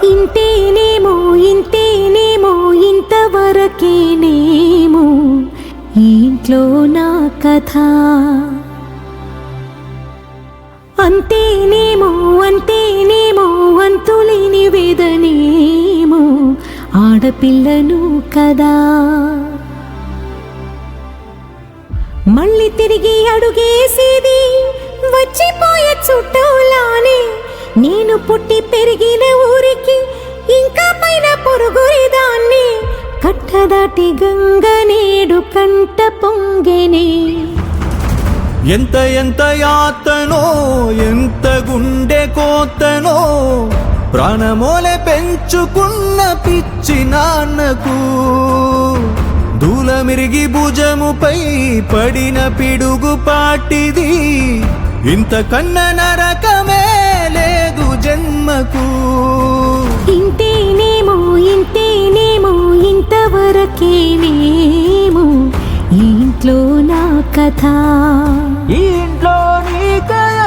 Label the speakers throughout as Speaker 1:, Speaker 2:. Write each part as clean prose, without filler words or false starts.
Speaker 1: ఇంతేనేమో ఇంతేనేమో ఇంతవరకేనేమో ఈ ఇంట్లో నా కథ. అంతేనేమో అంతేనేమో అంతులేని వేదనేమో ఆడపిల్లను కదా. మళ్ళీ తిరిగి అడుగేసేది వచ్చిపోయే చుట్టూలానే. నేను పుట్టి పెరిగిన ఊరికి ఇంకా పైన పొరుగురిదాన్ని. కట్టదాటి గంగ నేడు కంట పొంగెనే.
Speaker 2: ఎంత ఎంత యాతనో ఎంత గుండె కోతనో ప్రాణమోలే పెంచుకున్న పిచ్చి నాన్నకు. దూలమిరిగి భుజముపై పడిన పిడుగు పాటిది. ఇంతకన్న నరకమే లేదు జన్మకు.
Speaker 1: ఇంతేనేమో ఇంతేనేమో ఇంతవరకేనేమో ఈ ఇంట్లో నా కథ.
Speaker 2: ఈ ఇంట్లో నీ కథ.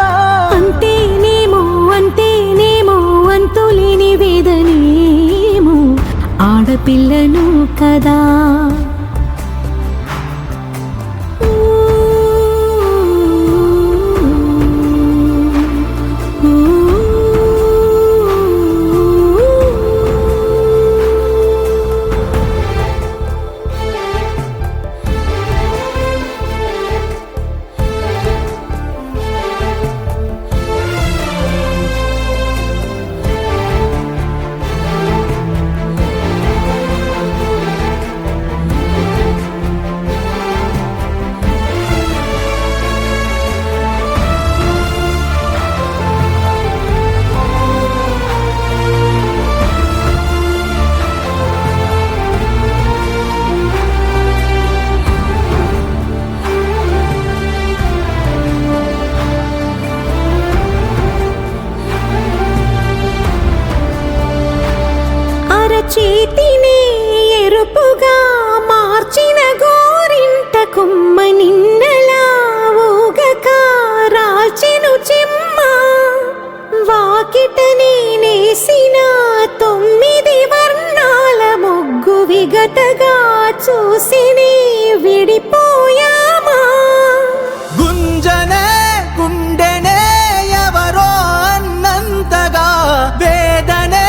Speaker 1: అంతేనేమో అంతేనేమో అంతులేని వేదనేమో ఆడపిల్లను కదా. చేతిని ఎరుపుగా మార్చిన గోరింట కొమ్మ నిన్నలా ఊగక రాల్చెను చెమ్మ. వాకిట నేనేసిన 9 వర్ణాల ముగ్గు విగతగా చూసిని విడిపోయామా.
Speaker 2: గుంజనే గుండెనే ఎవరో అన్నంతగా వేదనే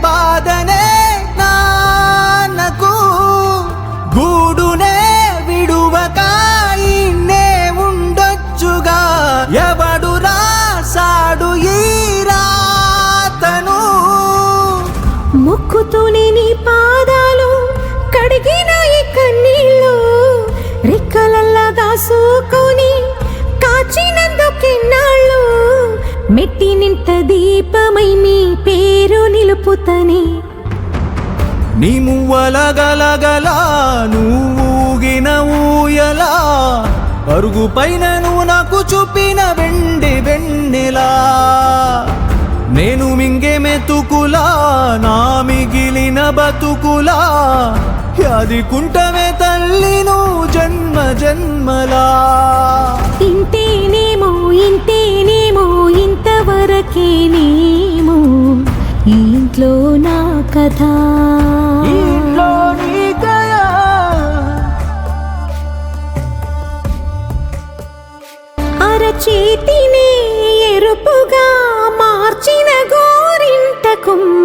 Speaker 2: బాధనే నాన్నకు. గూడునే విడువక ఇన్నే ఉండొచ్చుగా ఎవడు రాసాడు ఈ రాతను.
Speaker 1: మొక్కుతూనే నీ పాదాలు కడిగిన ఈ కన్నీళ్ళు రెక్కలల్లా దాసుకొని కాచినందుకెన్నాళ్ళు. మెట్టి నింట దీపమై నీ పేరు నిలుపుతని.
Speaker 2: నీ మువ్వల గలగల నువ్వుగిన ఊయలా అరుగు పైన నువ్వు నాకు చూపిన వెండి వెన్నెలా. నేను మింగే మెతుకులా నా మిగిలిన బతుకులా యాదికుంటమే తల్లి నువ్వు జన్మ జన్మలా.
Speaker 1: ఇంతేనేమో ఇంతేనేమో ఇంతవరకేనేమో ఈ ఇంట్లో నా కథ.
Speaker 2: ఇంట్లో నీ కథ.
Speaker 1: అరచేతిని ఎరుపుగా మార్చిన గోరింట కొమ్మ